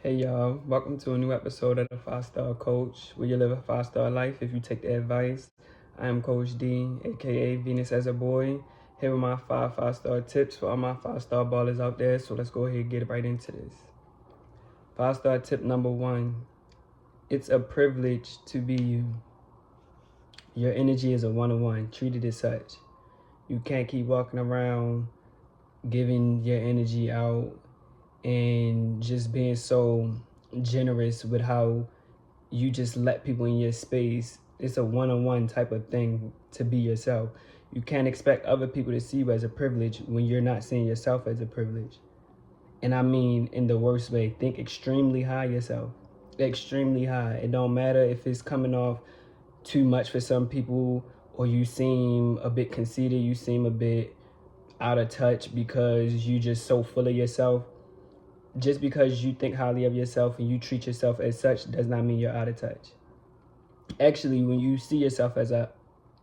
Hey y'all, welcome to a new episode of the 5-Star Coach, where you live a 5-star life if you take the advice. I am Coach D, aka Venus as a Boy, here with my 5-star tips for all my 5-star ballers out there. So let's go ahead and get right into this. 5-star tip number 1, it's a privilege to be you. Your energy is a one-on-one, treat it as such. You can't keep walking around giving your energy out and just being so generous with how you just let people in your space. It's a one-on-one type of thing to be yourself. You can't expect other people to see you as a privilege when you're not seeing yourself as a privilege. And I mean in the worst way. Think extremely high yourself. Extremely high. It don't matter if it's coming off too much for some people, or you seem a bit conceited, you seem a bit out of touch because you just so full of yourself. Just because you think highly of yourself and you treat yourself as such does not mean you're out of touch. Actually, when you see yourself as a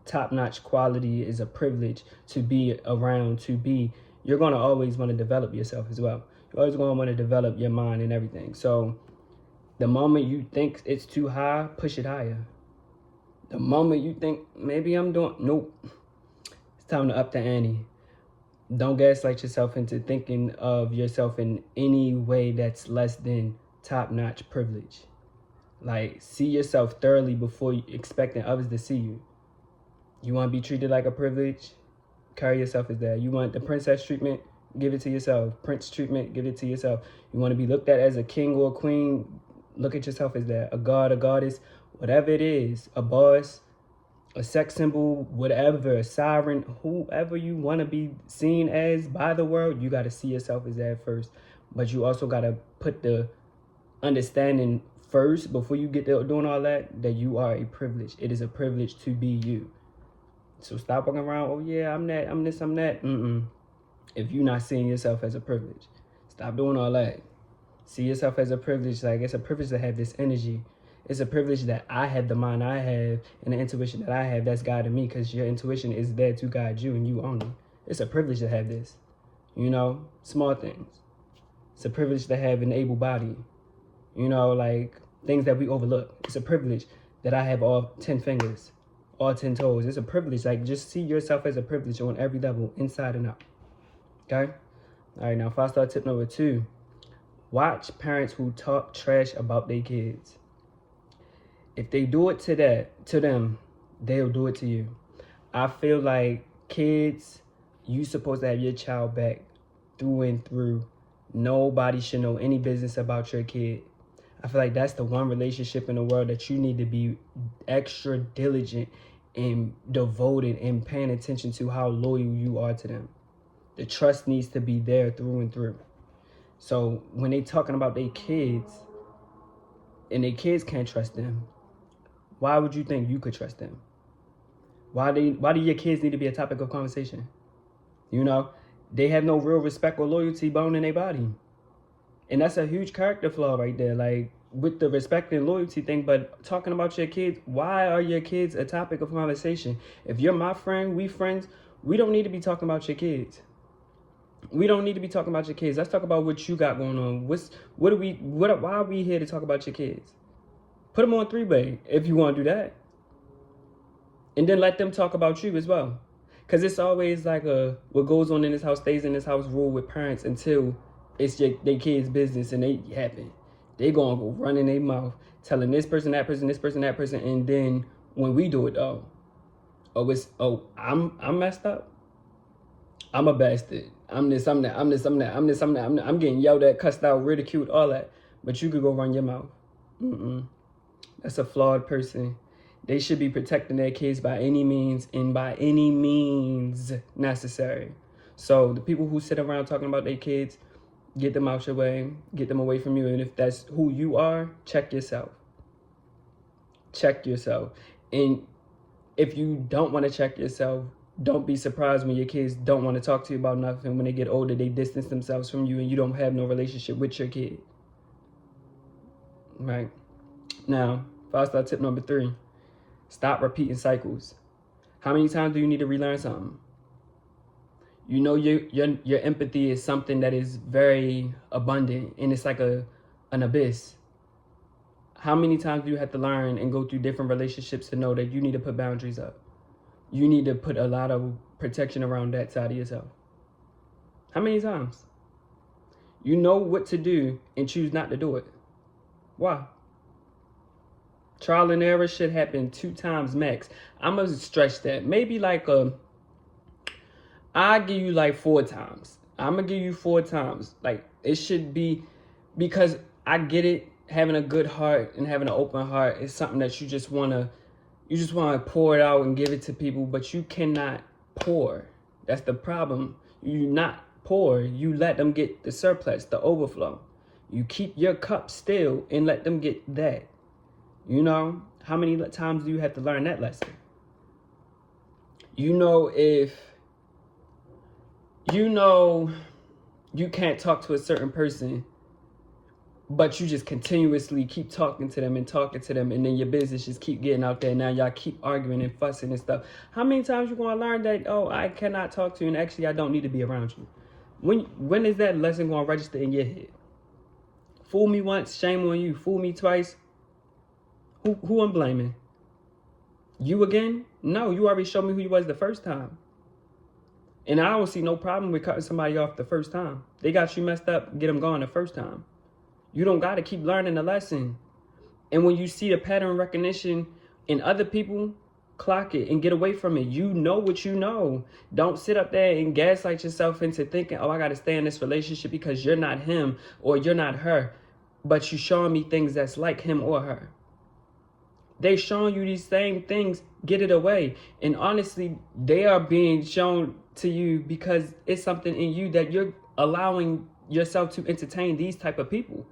top-notch quality, is a privilege to be around, you're going to always want to develop yourself as well. You're always going to want to develop your mind and everything. So the moment you think it's too high, push it higher. The moment you think, maybe nope, it's time to up the ante. Don't gaslight yourself into thinking of yourself in any way that's less than top-notch privilege. Like, see yourself thoroughly before expecting others to see you. You want to be treated like a privilege? Carry yourself as that. You want the princess treatment? Give it to yourself. Prince treatment? Give it to yourself. You want to be looked at as a king or a queen? Look at yourself as that. A god, a goddess, whatever it is, a boss, a sex symbol, whatever, a siren, whoever you want to be seen as by the world, you got to see yourself as that first. But you also got to put the understanding first before you get to doing all that you are a privilege. It is a privilege to be you. So stop walking around, oh yeah, I'm that, I'm this, I'm that. If you're not seeing yourself as a privilege, stop doing all that. See yourself as a privilege. Like, it's a privilege to have this energy. It's a privilege that I have the mind I have and the intuition that I have that's guiding me, because your intuition is there to guide you and you only. It's a privilege to have this. You know, small things. It's a privilege to have an able body. You know, like things that we overlook. It's a privilege that I have all 10 fingers, all 10 toes. It's a privilege. Like, just see yourself as a privilege on every level, inside and out. Okay? All right, now 5-star tip number 2. Watch parents who talk trash about their kids. If they do it to them, they'll do it to you. I feel like kids, you supposed to have your child back through and through. Nobody should know any business about your kid. I feel like that's the one relationship in the world that you need to be extra diligent and devoted and paying attention to how loyal you are to them. The trust needs to be there through and through. So when they talking about their kids and their kids can't trust them, why would you think you could trust them? Why do your kids need to be a topic of conversation? You know, they have no real respect or loyalty bone in their body. And that's a huge character flaw right there. Like, with the respect and loyalty thing, but talking about your kids, why are your kids a topic of conversation? If you're my friend, we friends, we don't need to be talking about your kids. We don't need to be talking about your kids. Let's talk about what you got going on. Why are we here to talk about your kids? Put them on 3-way if you want to do that. And then let them talk about you as well. Because it's always like what goes on in this house stays in this house rule with parents until it's their kids' business and they happen. They going to go running their mouth, telling this person, that person, this person, that person. And then when we do it, I'm messed up. I'm a bastard. I'm this, I'm that, I'm this, I'm that, I'm this, I'm that. I'm getting yelled at, cussed out, ridiculed, all that. But you could go run your mouth. That's a flawed person. They should be protecting their kids by any means and by any means necessary. So the people who sit around talking about their kids, get them out your way, get them away from you. And if that's who you are, check yourself. Check yourself. And if you don't want to check yourself, don't be surprised when your kids don't want to talk to you about nothing. When they get older, they distance themselves from you and you don't have no relationship with your kid. Right? Now, 5-star tip number 3. Stop repeating cycles. How many times do you need to relearn something? You know, your empathy is something that is very abundant, and it's like a an abyss. How many times do you have to learn and go through different relationships to know that you need to put boundaries up? You need to put a lot of protection around that side of yourself. How many times? You know what to do and choose not to do it. Why? Trial and error should happen 2 times max. I'm going to stretch that. Maybe like I'll give you like 4 times. I'm going to give you 4 times. Like it should be, because I get it. Having a good heart and having an open heart is something that you just want to pour it out and give it to people, but you cannot pour. That's the problem. You not pour. You let them get the surplus, the overflow. You keep your cup still and let them get that. You know, how many times do you have to learn that lesson? You know, if you know you can't talk to a certain person, but you just continuously keep talking to them, and then your business just keep getting out there. Now y'all keep arguing and fussing and stuff. How many times you gonna learn that, oh, I cannot talk to you, and actually I don't need to be around you? When is that lesson gonna register in your head? Fool me once, shame on you. Fool me twice, who I'm blaming? You again? No, you already showed me who you was the first time. And I don't see no problem with cutting somebody off the first time. They got you messed up, get them gone the first time. You don't got to keep learning the lesson. And when you see the pattern recognition in other people, clock it and get away from it. You know what you know. Don't sit up there and gaslight yourself into thinking, oh, I got to stay in this relationship because you're not him or you're not her. But you showing me things that's like him or her. They showing you these same things. Get it away. And honestly, they are being shown to you because it's something in you that you're allowing yourself to entertain these type of people.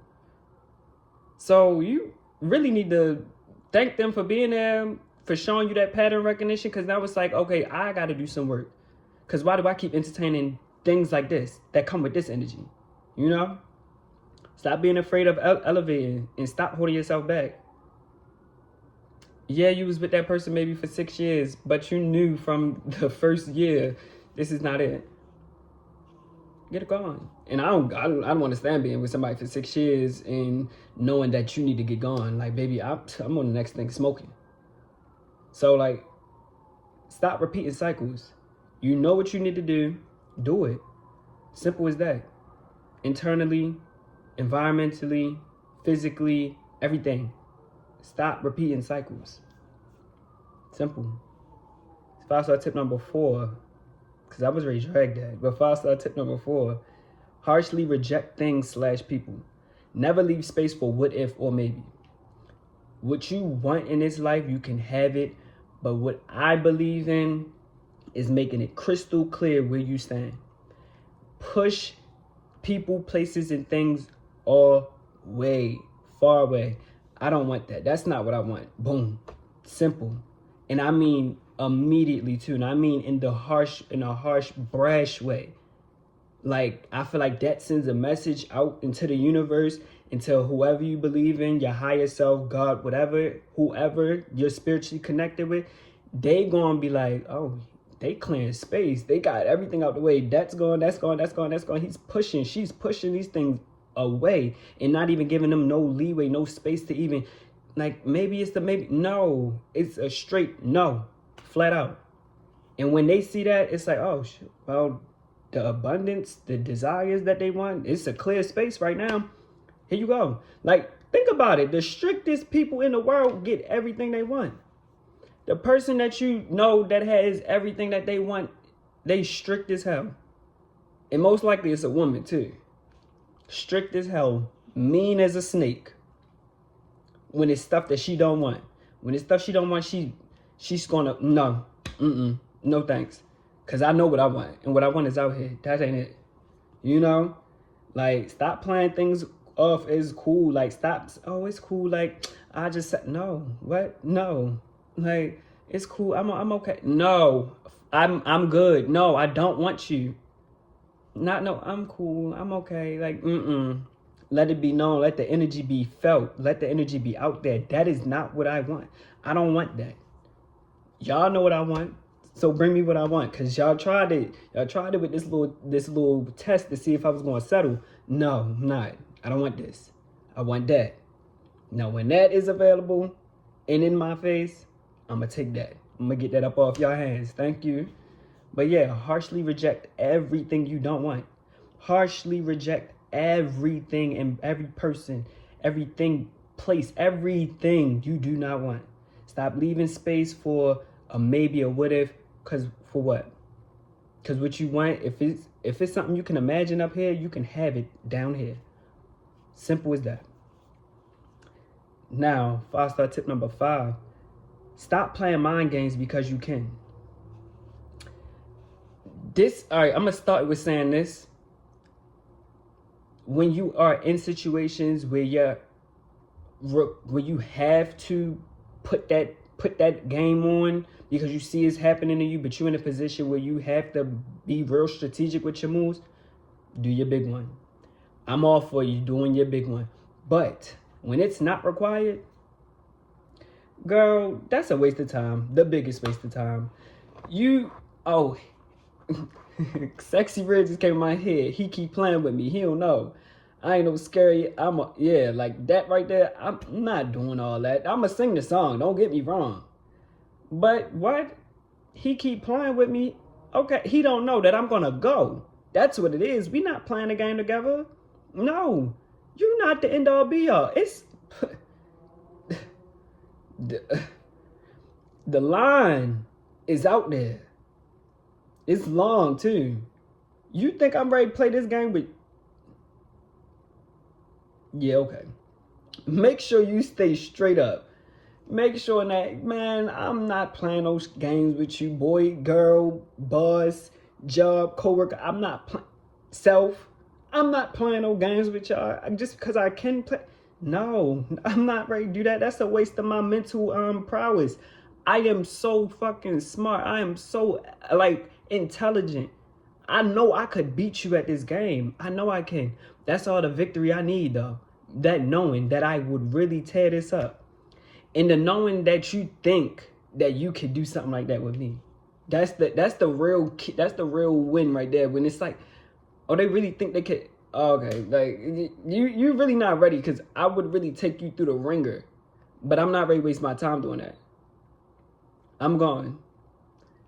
So you really need to thank them for being there, for showing you that pattern recognition, because now it's like, okay, I got to do some work. Because why do I keep entertaining things like this that come with this energy? You know? Stop being afraid of elevating and stop holding yourself back. Yeah, you was with that person maybe for 6 years, but you knew from the first year, this is not it. Get it going. And I don't understand being with somebody for 6 years and knowing that you need to get going. Like, baby, I'm on the next thing, smoking. So, like, stop repeating cycles. You know what you need to do it. Simple as that. Internally, environmentally, physically, everything. Stop repeating cycles. Simple. 5-star tip number 4. Because I was ready to drag that. But 5-star tip number 4, harshly reject things / people. Never leave space for what if or maybe. What you want in this life, you can have it. But what I believe in is making it crystal clear where you stand. Push people, places, and things all way, far away. I don't want that. That's not what I want. Boom. Simple. And I mean immediately too. And I mean in a harsh, brash way. Like, I feel like that sends a message out into the universe, into whoever you believe in, your higher self, God, whatever, whoever you're spiritually connected with. They gonna be like, oh, they clearing space. They got everything out the way. That's going, that's going, that's going, that's going. She's pushing these things away and not even giving them no leeway, no space to even, like, maybe it's no, it's a straight no, flat out. And when they see that, it's like, oh shit, well, the abundance, the desires that they want, it's a clear space right now. Here you go. Like, think about it. The strictest people in the world get everything they want. The person that you know that has everything that they want, they strict as hell. And most likely it's a woman too. Strict as hell, mean as a snake. When it's stuff that she don't want. When it's stuff she don't want, she's gonna, no, no thanks. Because I know what I want. And what I want is out here. That ain't it. You know? Like, stop playing things off as cool. Like, stop, oh, it's cool. Like, I just said, no. What? No. Like, it's cool. I'm okay. No. I'm good. No, I don't want you. No, I'm cool. I'm okay. Like, Let it be known. Let the energy be felt. Let the energy be out there. That is not what I want. I don't want that. Y'all know what I want. So bring me what I want. Because y'all tried it. Y'all tried it with this little test to see if I was going to settle. No, I'm not. I don't want this. I want that. Now, when that is available and in my face, I'm going to take that. I'm going to get that up off your hands. Thank you. But yeah, harshly reject everything you don't want. Harshly reject everything and every person, everything, place, everything you do not want. Stop leaving space for a maybe, a what if, because for what? Because what you want, if it's something you can imagine up here, you can have it down here. Simple as that. Now, 5-star tip number 5. Stop playing mind games because you can. All right, I'm going to start with saying this. When you are in situations where you have to put that game on because you see it's happening to you, but you're in a position where you have to be real strategic with your moves, do your big one. I'm all for you doing your big one. But when it's not required, girl, that's a waste of time. The biggest waste of time. Sexy Red just came in my head. He keep playing with me. He don't know. I ain't no scary. Like that right there. I'm not doing all that. I'ma sing the song. Don't get me wrong. But what? He keep playing with me. Okay, he don't know that I'm gonna go. That's what it is. We not playing a game together. No, you're not the end all be all. It's the line is out there. It's long too. You think I'm ready to play this game with? Yeah, okay. Make sure you stay straight up. Make sure that, man, I'm not playing those games with you, boy, girl, boss, job, coworker. I'm not playing self. I'm not playing no games with y'all just because I can play. No, I'm not ready to do that. That's a waste of my mental prowess. I am so fucking smart. I am so intelligent. I know I could beat you at this game. I know I can. That's all the victory I need, though. That knowing that I would really tear this up. And the knowing that you think that you could do something like that with me. That's the real win right there. When it's like, oh, they really think they could. Okay, like you really not ready, because I would really take you through the ringer. But I'm not ready to waste my time doing that. I'm gone.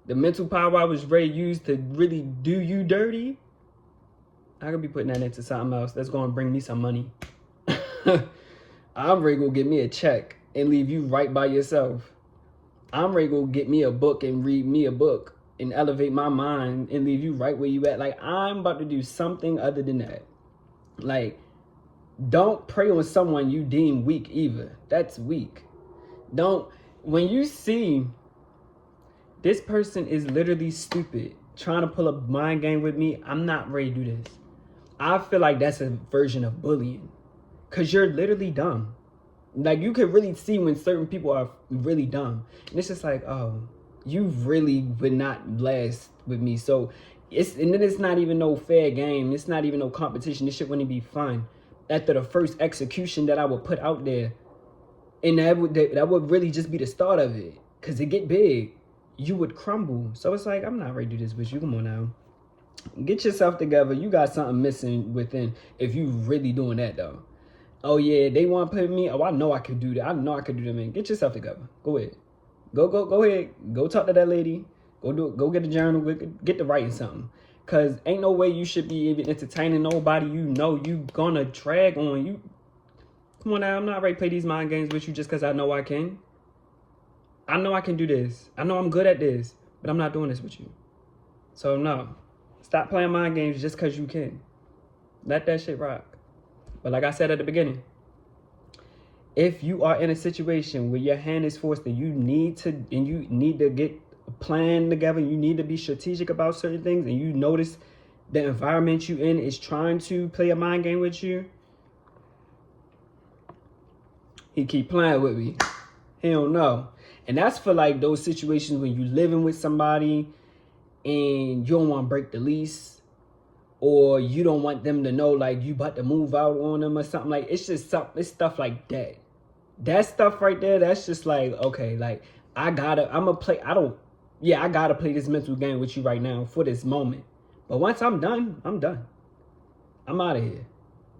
The mental power I was ready to use to really do you dirty, I could be putting that into something else that's going to bring me some money. I'm ready to go get me a check and leave you right by yourself. I'm ready to go get me a book and read me a book and elevate my mind and leave you right where you at. Like, I'm about to do something other than that. Like, don't prey on someone you deem weak either. That's weak. When you see this person is literally stupid, trying to pull a mind game with me, I'm not ready to do this. I feel like that's a version of bullying, because you're literally dumb. Like, you can really see when certain people are really dumb. And it's just like, oh, you really would not last with me. So then it's not even no fair game. It's not even no competition. This shit wouldn't be fun. After the first execution that I would put out there, and that would really just be the start of it, because it get big, you would crumble. So it's like, I'm not ready to do this with you. Come on now. Get yourself together. You got something missing within if you really doing that, though. Oh, yeah, they want to play with me. Oh, I know I could do that. I know I could do that, man. Get yourself together. Go ahead. Go ahead. Go talk to that lady. Go do it. Go get a journal. Get to writing something. Because ain't no way you should be even entertaining nobody you know you gonna drag on. You. Come on now. I'm not ready to play these mind games with you just because I know I can. I know I can do this. I know I'm good at this. But I'm not doing this with you. So, no. Stop playing mind games just because you can. Let that shit rock. But like I said at the beginning, if you are in a situation where your hand is forced and you need to get a plan together, you need to be strategic about certain things, and you notice the environment you in is trying to play a mind game with you, he keep playing with me. He don't know. And that's for like those situations when you living with somebody and you don't want to break the lease, or you don't want them to know like you about to move out on them or something. Like, it's stuff like that. That stuff right there, that's just like, okay, like I gotta play this mental game with you right now for this moment. But once I'm done, I'm done. I'm out of here.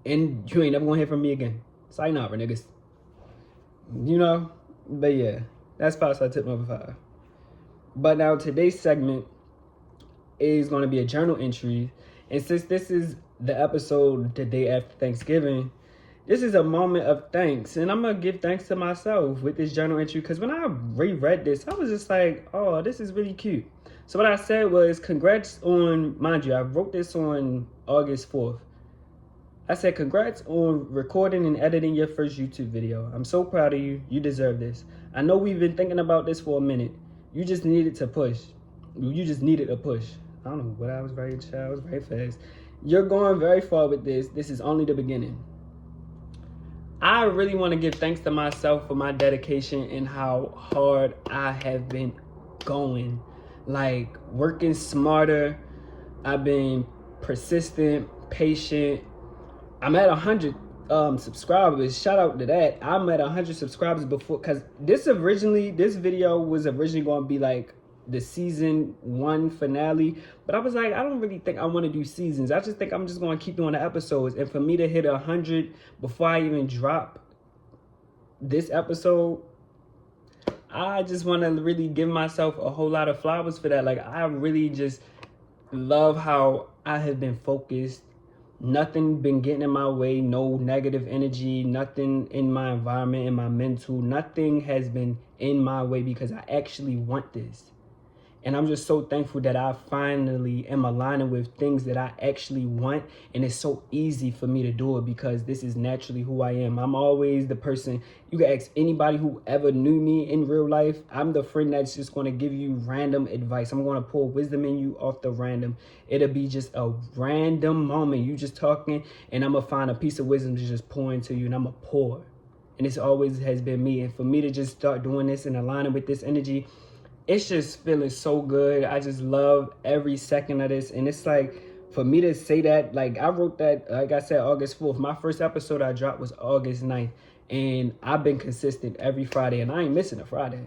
And you ain't never gonna hear from me again. Sayonara, niggas. You know? But yeah, that's 5-star tip number 5. But now today's segment is going to be a journal entry. And since this is the episode the day after Thanksgiving, this is a moment of thanks. And I'm going to give thanks to myself with this journal entry, because when I reread this, I was just like, oh, this is really cute. So what I said was, congrats on, mind you, I wrote this on August 4th. I said, congrats on recording and editing your first YouTube video. I'm so proud of you. You deserve this. I know we've been thinking about this for a minute. You just needed to push. You just needed a push. I don't know what I was very fast. You're going very far with this. This is only the beginning. I really want to give thanks to myself for my dedication and how hard I have been going. Like, working smarter. I've been persistent, patient. I'm at 100 subscribers. Shout out to that. I'm at 100 subscribers before, because this video was originally going to be like the season 1 finale, but I was like, I don't really think I want to do seasons. I just think I'm just going to keep doing the episodes. And for me to hit 100 before I even drop this episode, I just want to really give myself a whole lot of flowers for that. Like, I really just love how I have been focused. Nothing been getting in my way, no negative energy, nothing in my environment, in my mental, nothing has been in my way, because I actually want this. And I'm just so thankful that I finally am aligning with things that I actually want. And it's so easy for me to do it, because this is naturally who I am. I'm always the person, you can ask anybody who ever knew me in real life. I'm the friend that's just going to give you random advice. I'm going to pull wisdom in you off the random. It'll be just a random moment. You just talking, and I'm going to find a piece of wisdom to just pour into you, and I'm going to pour. And this always has been me. And for me to just start doing this and aligning with this energy, it's just feeling so good. I just love every second of this. And it's like, for me to say that, like, I wrote that, like I said, August 4th. My first episode I dropped was August 9th. And I've been consistent every Friday. And I ain't missing a Friday.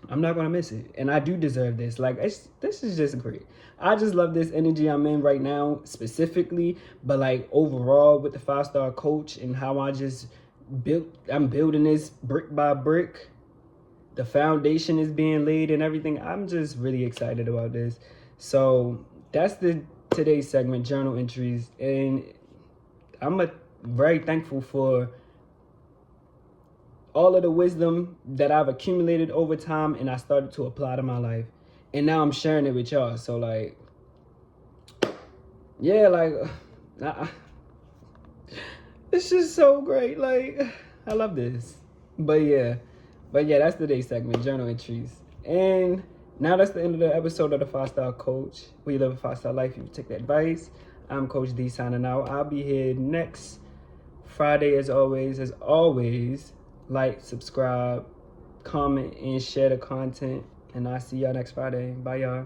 I'm not going to miss it. And I do deserve this. Like, this is just great. I just love this energy I'm in right now specifically. But, like, overall with the 5-star coach and how I'm building this brick by brick. The foundation is being laid and everything. I'm just really excited about this. So that's today's segment, journal entries. And I'm very thankful for all of the wisdom that I've accumulated over time, and I started to apply to my life. And now I'm sharing it with y'all. So, like, yeah, like, it's just so great. Like, I love this. But yeah, that's today's segment, journal entries. And now that's the end of the episode of the 5-Star Coach. We live a 5-star life. You take that advice. I'm Coach D signing out. I'll be here next Friday as always. As always, like, subscribe, comment, and share the content. And I'll see y'all next Friday. Bye, y'all.